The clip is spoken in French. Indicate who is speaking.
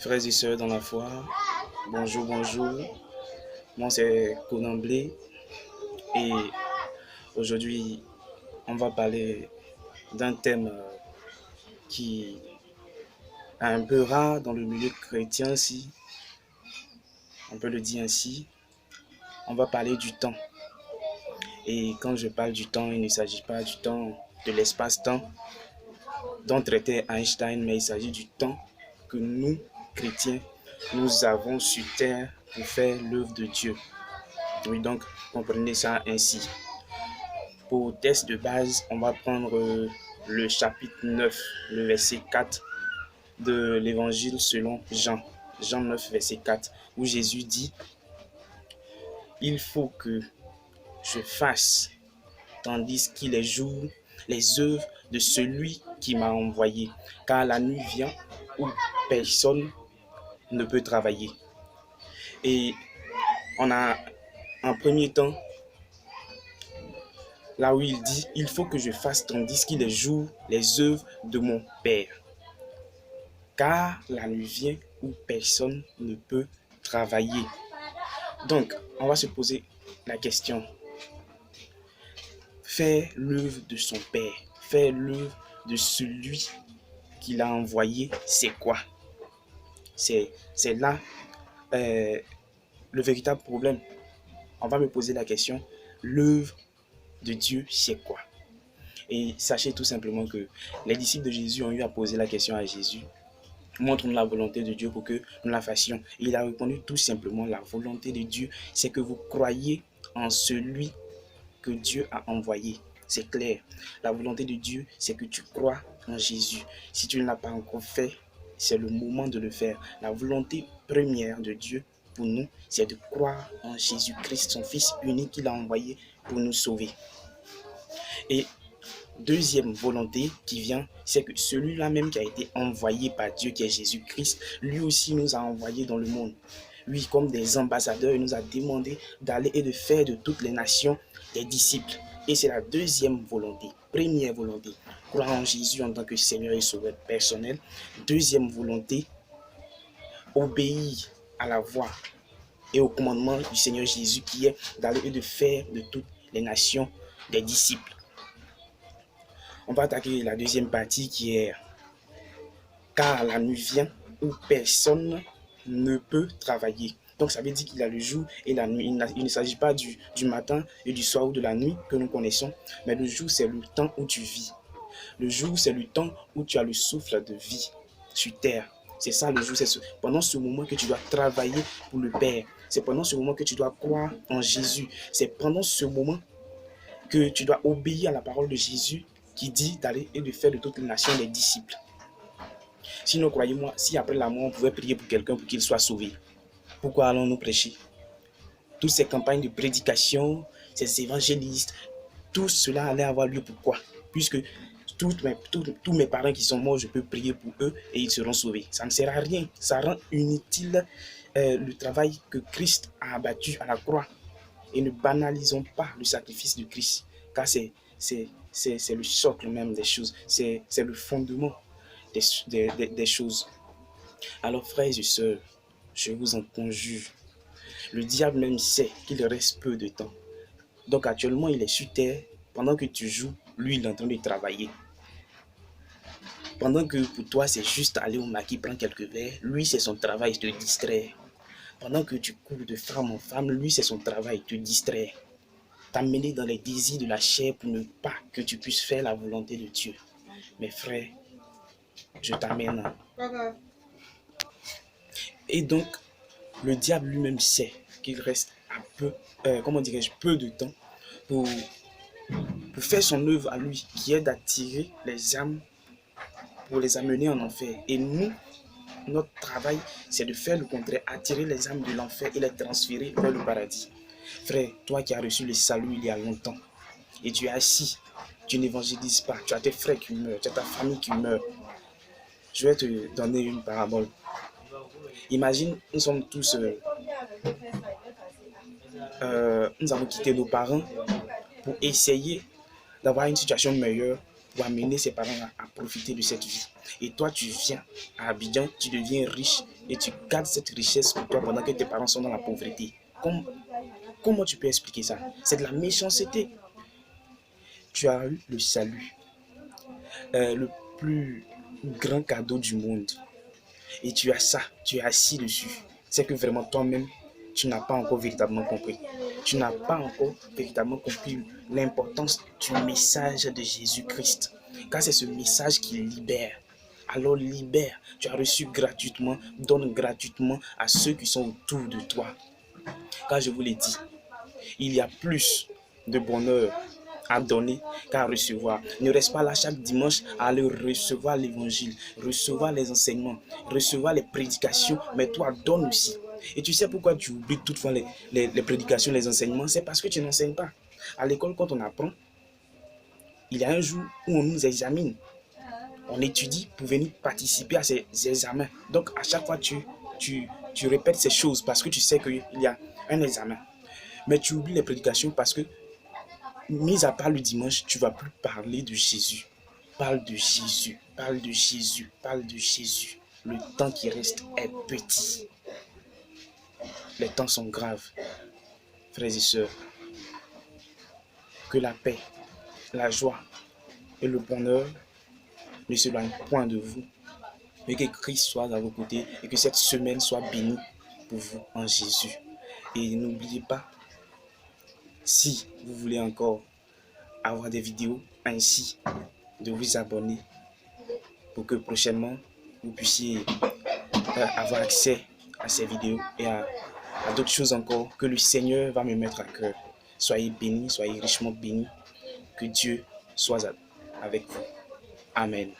Speaker 1: Frères et sœurs dans la foi, bonjour, bonjour. Moi, c'est Conan Blé et aujourd'hui, on va parler d'un thème qui est un peu rare dans le milieu chrétien, si on peut le dire ainsi. On va parler du temps. Et quand je parle du temps, il ne s'agit pas du temps de l'espace-temps dont traitait Einstein, mais il s'agit du temps que nous, chrétiens, nous avons sur terre pour faire l'œuvre de Dieu. Oui, donc, comprenez ça ainsi. Pour test de base, on va prendre le chapitre 9, le verset 4 de l'évangile selon Jean. Jean 9, verset 4, où Jésus dit « Il faut que je fasse, tandis qu'il est jour, les œuvres de celui qui m'a envoyé, car la nuit vient où personne ne peut travailler. » Et on a en premier temps, là où il dit, il faut que je fasse tandis qu'il est jour les œuvres de mon Père. Car la nuit vient où personne ne peut travailler. Donc, on va se poser la question. Faire l'œuvre de son Père, faire l'œuvre de celui qui l'a envoyé, c'est quoi? C'est là le véritable problème. On va me poser la question, l'œuvre de Dieu, c'est quoi? Et sachez tout simplement que les disciples de Jésus ont eu à poser la question à Jésus. Montre-nous la volonté de Dieu pour que nous la fassions. Et il a répondu tout simplement, la volonté de Dieu, c'est que vous croyez en celui que Dieu a envoyé. C'est clair. La volonté de Dieu, c'est que tu crois en Jésus. Si tu ne l'as pas encore fait, c'est le moment de le faire. La volonté première de Dieu pour nous, c'est de croire en Jésus-Christ, son Fils unique qu'il a envoyé pour nous sauver. Et deuxième volonté qui vient, c'est que celui-là même qui a été envoyé par Dieu, qui est Jésus-Christ, lui aussi nous a envoyés dans le monde. Lui, comme des ambassadeurs, il nous a demandé d'aller et de faire de toutes les nations des disciples. Et c'est la deuxième volonté. Première volonté, croire en Jésus en tant que Seigneur et Sauveur personnel. Deuxième volonté, obéir à la voix et au commandement du Seigneur Jésus qui est d'aller et de faire de toutes les nations des disciples. On va attaquer la deuxième partie qui est « Car la nuit vient où personne ne peut travailler ». Donc ça veut dire qu'il y a le jour et la nuit. Il ne s'agit pas du matin et du soir ou de la nuit que nous connaissons, mais le jour c'est le temps où tu vis. Le jour c'est le temps où tu as le souffle de vie sur terre. C'est ça le jour, c'est pendant ce moment que tu dois travailler pour le Père. C'est pendant ce moment que tu dois croire en Jésus. C'est pendant ce moment que tu dois obéir à la parole de Jésus qui dit d'aller et de faire de toutes les nations des disciples. Sinon, croyez-moi, si après la mort, on pouvait prier pour quelqu'un pour qu'il soit sauvé, pourquoi allons-nous prêcher? Toutes ces campagnes de prédication, ces évangélistes, tout cela allait avoir lieu pourquoi? Puisque tous mes parents qui sont morts, je peux prier pour eux et ils seront sauvés. Ça ne sert à rien. Ça rend inutile le travail que Christ a abattu à la croix. Et ne banalisons pas le sacrifice de Christ, car c'est le socle même des choses, c'est le fondement des choses. Alors frères et sœurs, je vous en conjure, le diable même sait qu'il reste peu de temps. Donc actuellement il est sur terre, pendant que tu joues, lui il est en train de travailler. Pendant que pour toi c'est juste aller au maquis, prendre quelques verres, lui c'est son travail, te distraire. Pendant que tu cours de femme en femme, lui c'est son travail, te distraire. T'amener dans les désirs de la chair pour ne pas que tu puisses faire la volonté de Dieu. Mes frères, je t'amène. Et donc, le diable lui-même sait qu'il reste un peu, peu de temps pour faire son œuvre à lui, qui est d'attirer les âmes pour les amener en enfer. Et nous, notre travail, c'est de faire le contraire, attirer les âmes de l'enfer et les transférer vers le paradis. Frère, toi qui as reçu le salut il y a longtemps, et tu es assis, tu n'évangélises pas, tu as tes frères qui meurent, tu as ta famille qui meurt. Je vais te donner une parabole. Imagine, nous sommes tous, nous avons quitté nos parents pour essayer d'avoir une situation meilleure, pour amener ses parents à profiter de cette vie. Et toi, tu viens à Abidjan, tu deviens riche et tu gardes cette richesse pour toi pendant que tes parents sont dans la pauvreté. Comment tu peux expliquer ça? C'est de la méchanceté. Tu as eu le salut, le plus grand cadeau du monde. Et tu as ça, tu es assis dessus. C'est que vraiment toi-même, tu n'as pas encore véritablement compris. Tu n'as pas encore véritablement compris l'importance du message de Jésus-Christ. Car c'est ce message qui libère. Alors libère. Tu as reçu gratuitement, donne gratuitement à ceux qui sont autour de toi. Car je vous l'ai dit, il y a plus de bonheur à donner qu'à recevoir. Ne reste pas là chaque dimanche à aller recevoir l'évangile, recevoir les enseignements, recevoir les prédications, mais toi donne aussi. Et tu sais pourquoi tu oublies toutefois les prédications, les enseignements? C'est parce que tu n'enseignes pas. À l'école, quand on apprend, il y a un jour où on nous examine. On étudie pour venir participer à ces examens. Donc à chaque fois, tu répètes ces choses parce que tu sais qu'il y a un examen. Mais tu oublies les prédications parce que, mis à part le dimanche, tu ne vas plus parler de Jésus. Parle de Jésus, parle de Jésus, parle de Jésus. Le temps qui reste est petit. Les temps sont graves. Frères et sœurs, que la paix, la joie et le bonheur ne s'éloignent point de vous. Mais que Christ soit à vos côtés et que cette semaine soit bénie pour vous en Jésus. Et n'oubliez pas, si vous voulez encore avoir des vidéos ainsi, de vous abonner pour que prochainement vous puissiez avoir accès à ces vidéos et à d'autres choses encore que le Seigneur va me mettre à cœur. Soyez bénis, soyez richement bénis. Que Dieu soit avec vous. Amen.